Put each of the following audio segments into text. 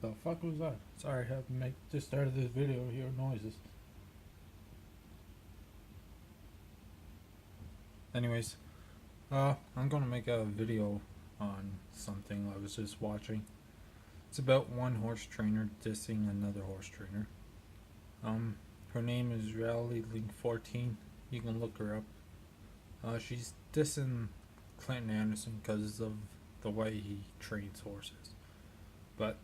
The fuck was that? Sorry, I have to make just started this video. Hear noises. Anyways, I'm gonna make a video on something I was just watching. It's about one horse trainer dissing another horse trainer. Her name is Rally Link 14. You can look her up. She's dissing Clinton Anderson because of the way he trains horses. But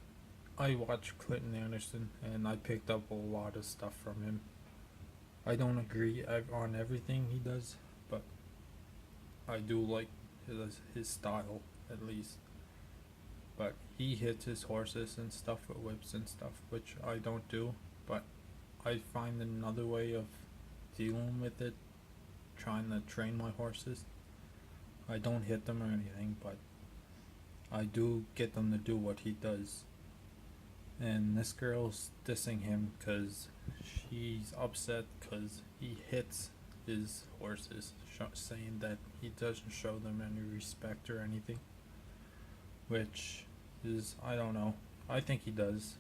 I watch Clinton Anderson and I picked up a lot of stuff from him. I don't agree on everything he does, but I do like his style at least. But he hits his horses and stuff with whips and stuff, which I don't do. But I find another way of dealing with it, trying to train my horses. I don't hit them or anything, but I do get them to do what he does. And this girl's dissing him because she's upset because he hits his horses, saying that he doesn't show them any respect or anything. Which is, I don't know. I think he does,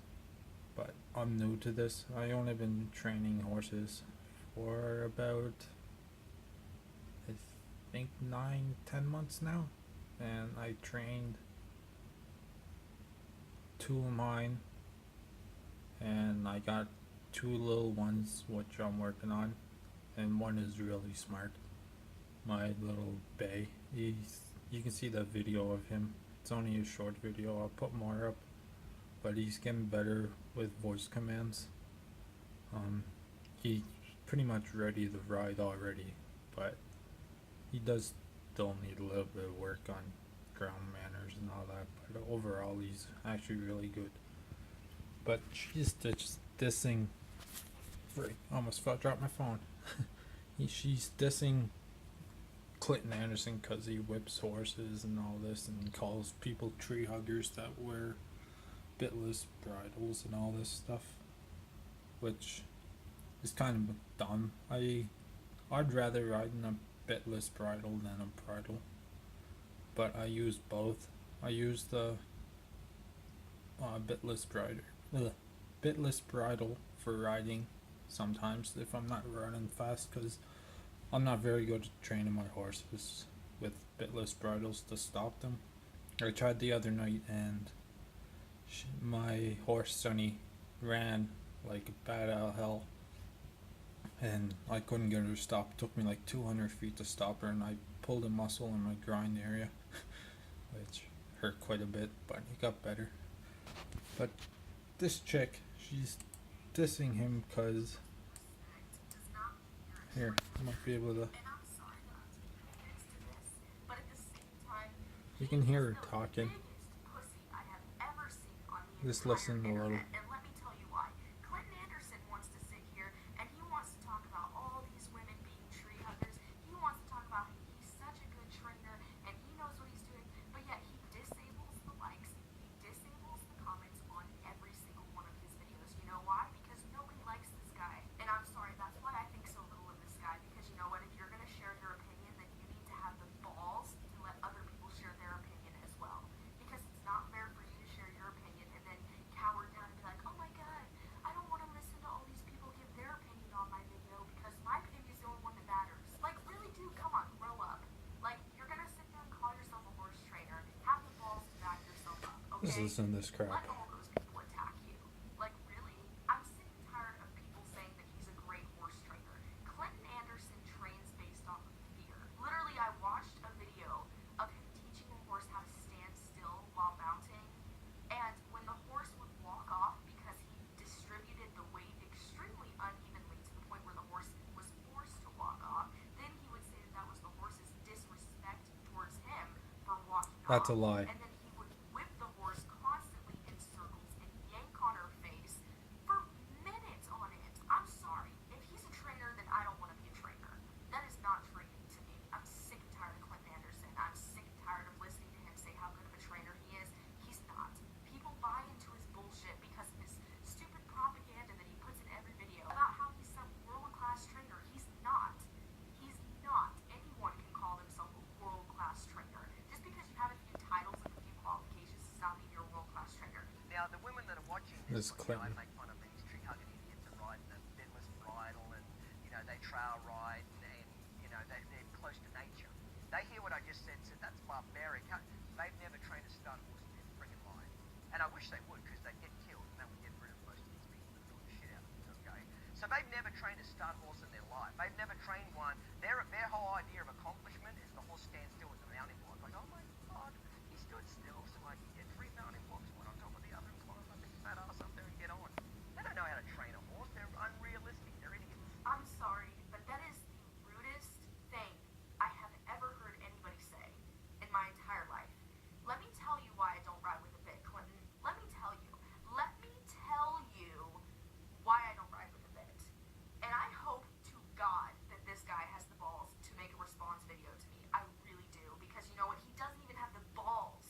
but I'm new to this. I only been training horses for about, I think 9-10 months now, and I trained two of mine, and I got two little ones which I'm working on, and one is really smart. My little bay. You can see the video of him. It's only a short video. I'll put more up, but he's getting better with voice commands. He's pretty much ready to ride already, but he does still need a little bit of work on ground manners and all that. But overall, he's actually really good. But she's just dissing. Freak! Almost dropped my phone. She's dissing Clinton Anderson because he whips horses and all this, and calls people tree huggers that wear bitless bridles and all this stuff, which is kind of dumb. I'd rather ride in a bitless bridle than a bridle, but I use both. I use the bitless bridle for riding sometimes if I'm not running fast, because I'm not very good at training my horses with bitless bridles to stop them. I tried the other night, and my horse Sunny ran like a bat out of hell, and I couldn't get her to stop. It took me like 200 feet to stop her, and I pulled a muscle in my groin area, which hurt quite a bit, but it got better. But this chick, she's dissing him because, here, I might be able to, you can hear her talking. Just listen a little. Just listen to this crap. That's a lie. This I Clinton. make fun of these tree hugging idiots that ride the bitless bridle and, they trail ride and they're close to nature. They hear what I just said, that's barbaric. They've never trained a stud horse in their friggin' life. And I wish they would, because they'd get killed and that would get rid of most of these people that do the shit out of these, okay? So they've never trained a stud horse in their life. They've never trained one. Their whole idea of accomplishment is the horse stands still with the mounting block. Like, oh my God, he stood still so I can get 3 mounting blocks, one on top of the other, and climb my big fat ass up there and get on. They don't know how to train a horse. They're unrealistic. They're idiots. I'm sorry, but that is the rudest thing I have ever heard anybody say in my entire life. Let me tell you why I don't ride with a bit, Clinton. Let me tell you. Let me tell you why I don't ride with a bit. And I hope to God that this guy has the balls to make a response video to me. I really do. Because you know what? He doesn't even have the balls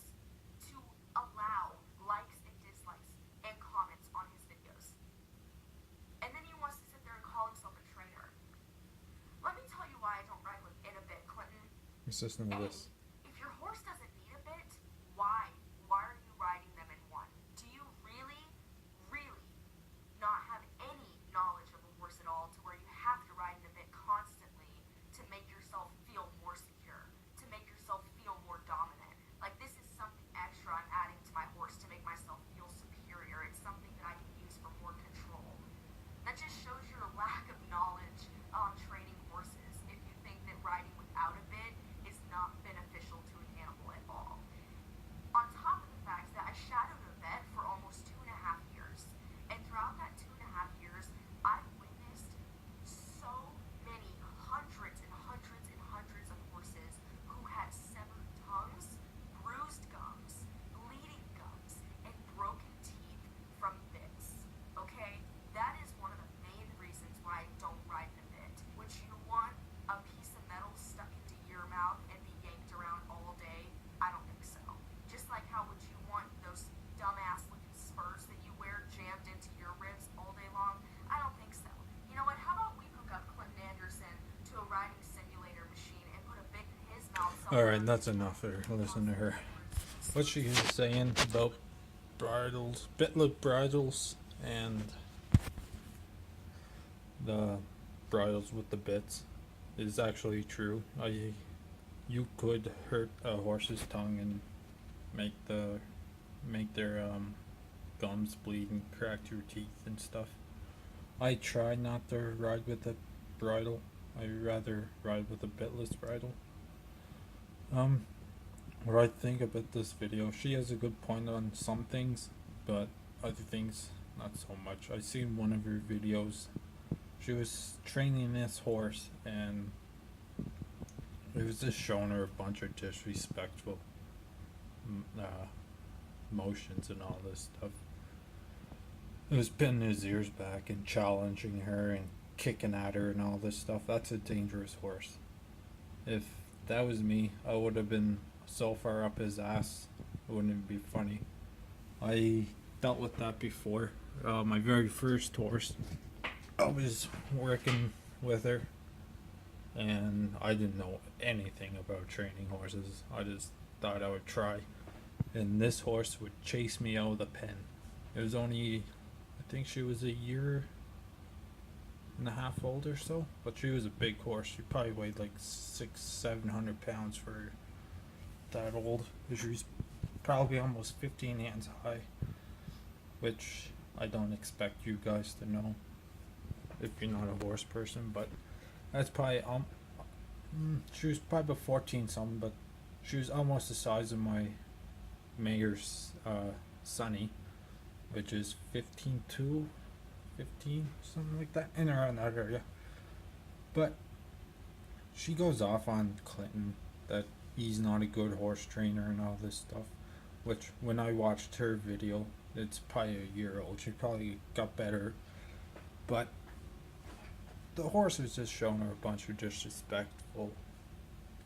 to allow likes and dislikes and comments on his videos. And then he wants to sit there and call himself a trainer. Let me tell you why I don't ride with in a bit, Clinton. Assistant A, of this. if your horse doesn't need a bit, why? Why are you riding them in one? Do you really, really not have any knowledge of a horse at all to where you have to ride in a bit constantly to make yourself feel more secure, to make yourself feel more dominant? Like, this is something extra I'm adding to my horse to make myself feel superior. It's something that I can use for more control. That just shows your lack of knowledge on training horses if you think that riding without a bit is not beneficial to an animal at all. On top of the fact that I shadowed a vet for almost 2.5 years, and throughout that 2.5 years, I've witnessed so many hundreds and hundreds and hundreds of horses who had severed tongues, bruised gums, bleeding gums, and broken teeth from bits. Okay? That is one of the main reasons why I don't ride in a bit. Would you want a piece of metal stuck into your mouth and be yanked around all day? I don't think so. Just like how would you want those dumbass looking spurs that you wear jammed into your ribs all day long? I don't think so. You know what? How about we hook up Clinton Anderson to a riding simulator machine and put a bit in his mouth somewhere? Alright, that's enough for listen to her. What she was saying about bridles, bitless bridles, and the bridles with the bits is actually true. You could hurt a horse's tongue and make their gums bleed and crack your teeth and stuff. I try not to ride with a bridle. I rather ride with a bitless bridle. What I think about this video, she has a good point on some things, but other things not so much. I seen one of her videos. She was training this horse, and it was just showing her a bunch of disrespectful motions and all this stuff. It was pinning his ears back and challenging her and kicking at her and all this stuff. That's a dangerous horse. If that was me, I would have been so far up his ass, it wouldn't even be funny. I dealt with that before. My very first horse, I was working with her, and I didn't know anything about training horses. I just thought I would try, and this horse would chase me out of the pen. It was only, I think she was a year and a half old or so, but she was a big horse. She probably weighed like 600-700 pounds for that old. She's probably almost 15 hands high, which I don't expect you guys to know if you're not a horse person, but that's probably she was probably about 14 something, but she was almost the size of my mayor's Sunny, which is 15 something like that, in around that area. But she goes off on Clinton that he's not a good horse trainer and all this stuff, which when I watched her video, it's probably a year old, she probably got better, but the horse was just showing her a bunch of disrespectful,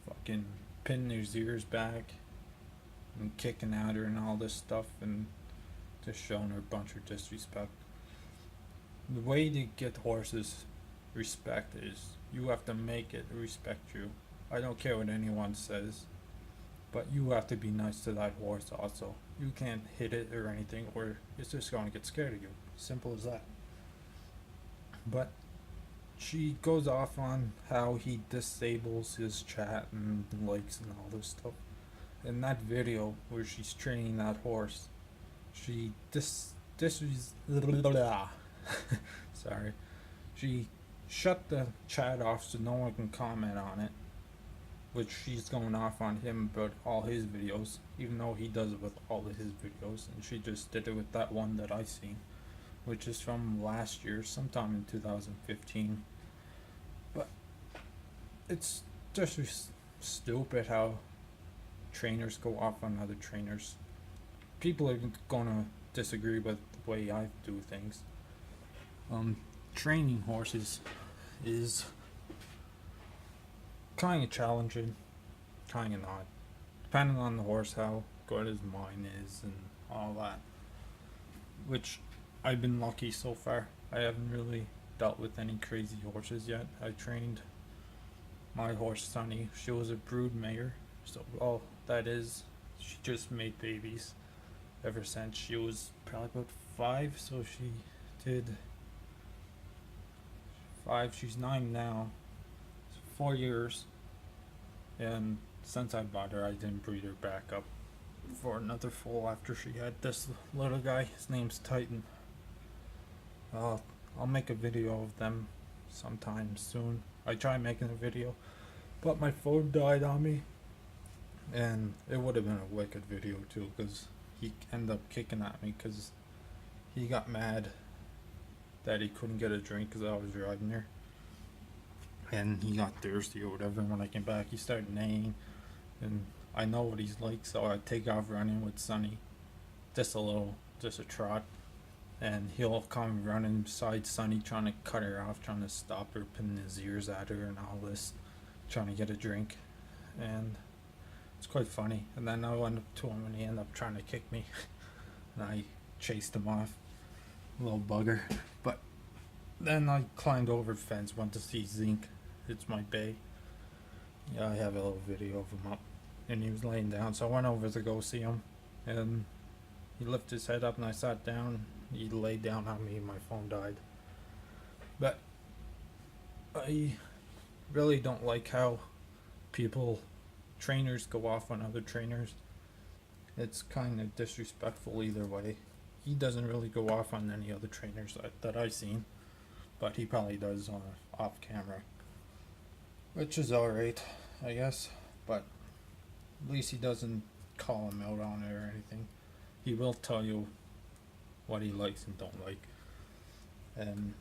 fucking pinning his ears back and kicking at her and all this stuff, and just showing her a bunch of disrespect. The way to get horses respect is you have to make it respect you. I don't care what anyone says, but you have to be nice to that horse also. You can't hit it or anything, or it's just going to get scared of you. Simple as that. But she goes off on how he disables his chat and likes and all this stuff. In that video where she's training that horse, she sorry, she shut the chat off so no one can comment on it, which she's going off on him about all his videos, even though he does it with all of his videos, and she just did it with that one that I seen, which is from last year, sometime in 2015. But it's just stupid how trainers go off on other trainers. People are gonna disagree with the way I do things. Training horses is kind of challenging, kind of not, depending on the horse, how good his mind is, and all that. Which I've been lucky so far. I haven't really dealt with any crazy horses yet. I trained my horse Sunny. She was a brood mare, so all that is, she just made babies ever since she was probably about 5. So she did 5. She's 9 now. 4 years, and since I bought her, I didn't breed her back up for another foal after she had this little guy. His name's Titan. I'll make a video of them sometime soon. I tried making a video, but my phone died on me, and it would have been a wicked video too, because he ended up kicking at me because he got mad that he couldn't get a drink because I was riding her, and he got thirsty or whatever. And when I came back, he started neighing, and I know what he's like, so I take off running with Sunny, just a trot, and he'll come running beside Sunny, trying to cut her off, trying to stop her, pinning his ears at her and all this, trying to get a drink, and it's quite funny. And then I went up to him and he ended up trying to kick me, and I chased him off, little bugger. But then I climbed over the fence, went to see Zinc. It's my bay. Yeah, I have a little video of him up, and he was laying down, so I went over to go see him, and he lifted his head up, and I sat down. He laid down on me, and my phone died. But I really don't like how trainers go off on other trainers. It's kind of disrespectful either way. He doesn't really go off on any other trainers that I've seen, but he probably does on off camera, which is alright, I guess. But at least he doesn't call him out on it or anything. He will tell you what he likes and don't like, and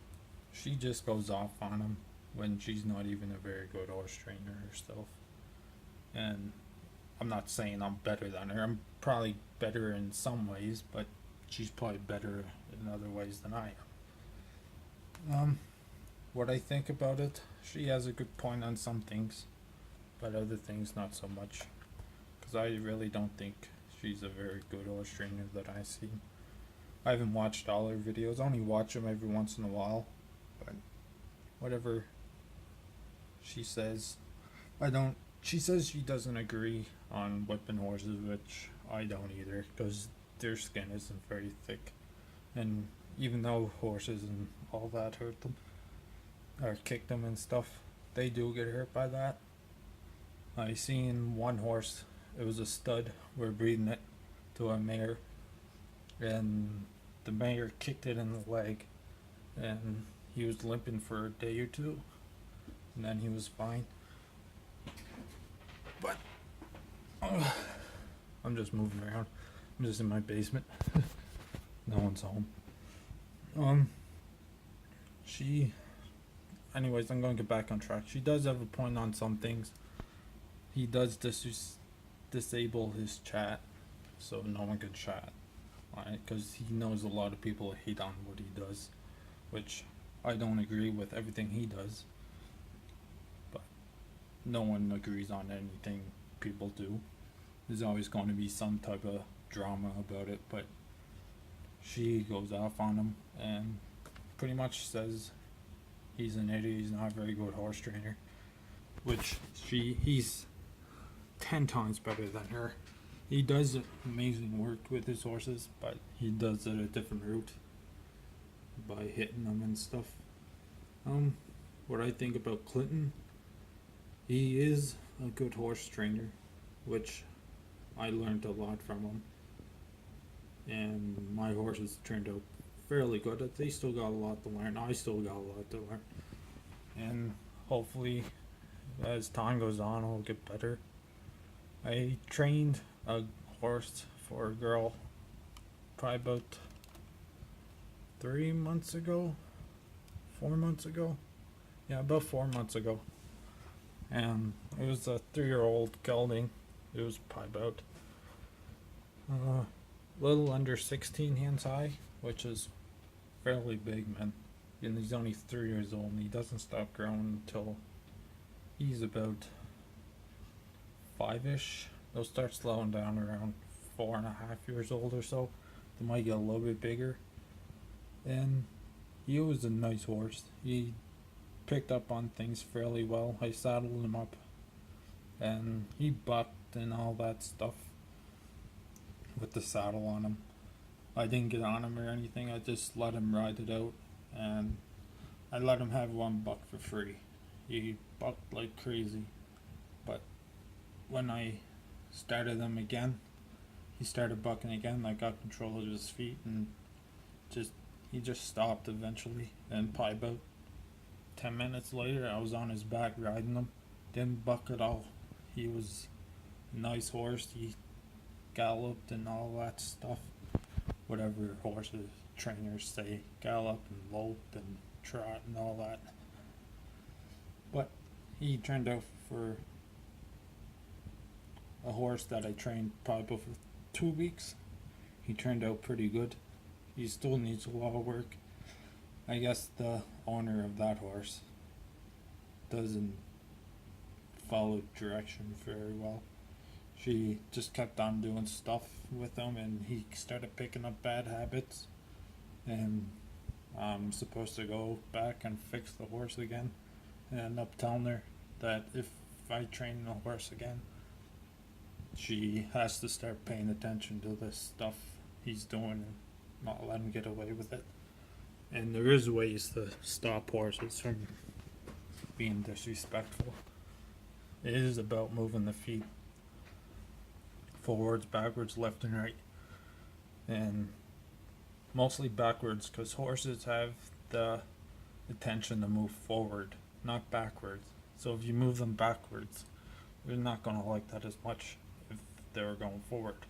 she just goes off on him when she's not even a very good horse trainer herself. And I'm not saying I'm better than her. I'm probably better in some ways, but she's probably better in other ways than I am. What I think about it, she has a good point on some things, but other things not so much, because I really don't think she's a very good horse trainer that I see. I haven't watched all her videos, I only watch them every once in a while, but whatever she says, she says she doesn't agree on whipping horses, which I don't either, because their skin isn't very thick, and even though horses and all that hurt them, or kick them and stuff, they do get hurt by that. I seen one horse, it was a stud, we're breeding it to a mare, and the mare kicked it in the leg, and he was limping for a day or two, and then he was fine. But I'm just moving around. I'm just in my basement. No one's home. Anyways, I'm going to get back on track. She does have a point on some things. He does disable his chat, so no one can chat on it, because he knows a lot of people hate on what he does, which I don't agree with everything he does, but no one agrees on anything people do. There's always going to be some type of drama about it, but she goes off on him and pretty much says he's an idiot, he's not a very good horse trainer, which he's 10 times better than her, He does amazing work with his horses, but he does it a different route by hitting them and stuff. Um, what I think about Clinton, he is a good horse trainer, which I learned a lot from him, and my horses turned out fairly good. They still got a lot to learn. I still got a lot to learn, and hopefully, as time goes on, I'll get better. I trained a horse for a girl probably about 3 months ago, 4 months ago. Yeah, about 4 months ago. And it was a 3-year-old gelding. It was probably about a little under 16 hands high, which is fairly big, man. And he's only 3 years old, and he doesn't stop growing until he's about 5-ish. They'll start slowing down around 4.5 years old or so. They might get a little bit bigger. And he was a nice horse. He picked up on things fairly well. I saddled him up, and he bucked and all that stuff with the saddle on him. I didn't get on him or anything. I just let him ride it out, and I let him have one buck for free. He bucked like crazy, but when I started him again, he started bucking again. I got control of his feet, and he just stopped eventually. And probably about 10 minutes later, I was on his back riding him. Didn't buck at all. He was a nice horse. He galloped and all that stuff. Whatever horses trainers say, gallop and lope and trot and all that. But he turned out for a horse that I trained probably for 2 weeks. He turned out pretty good. He still needs a lot of work. I guess the owner of that horse doesn't follow direction very well. She just kept on doing stuff with him, and he started picking up bad habits. And I'm supposed to go back and fix the horse again, and end up telling her that if I train the horse again, she has to start paying attention to this stuff he's doing and not let him get away with it. And there is ways to stop horses from being disrespectful. It is about moving the feet forwards, backwards, left and right, and mostly backwards, because horses have the attention to move forward, not backwards. So if you move them backwards, they're not going to like that as much if they're going forward.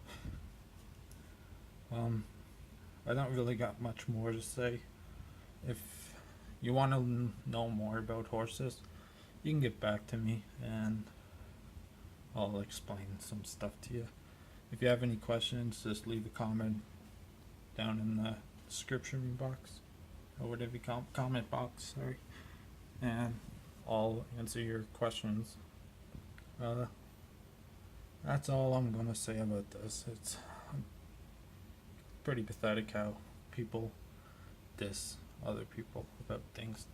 I don't really got much more to say. If you want to know more about horses, you can get back to me and I'll explain some stuff to you. If you have any questions, just leave a comment down in the description box, or whatever you call comment box, sorry, and I'll answer your questions. That's all I'm gonna say about this. It's pretty pathetic how people diss other people about things.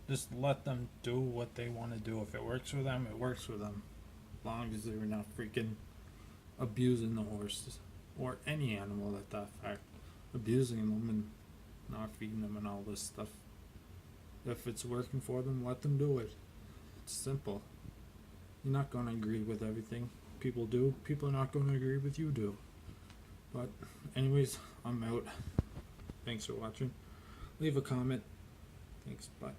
Just let them do what they want to do. If it works for them, it works for them. As long as they're not freaking abusing the horses or any animal at that fact. Abusing them and not feeding them and all this stuff. If it's working for them, let them do it. It's simple. You're not going to agree with everything people do. People are not going to agree with you do. But anyways, I'm out. Thanks for watching. Leave a comment. Thanks. Bye.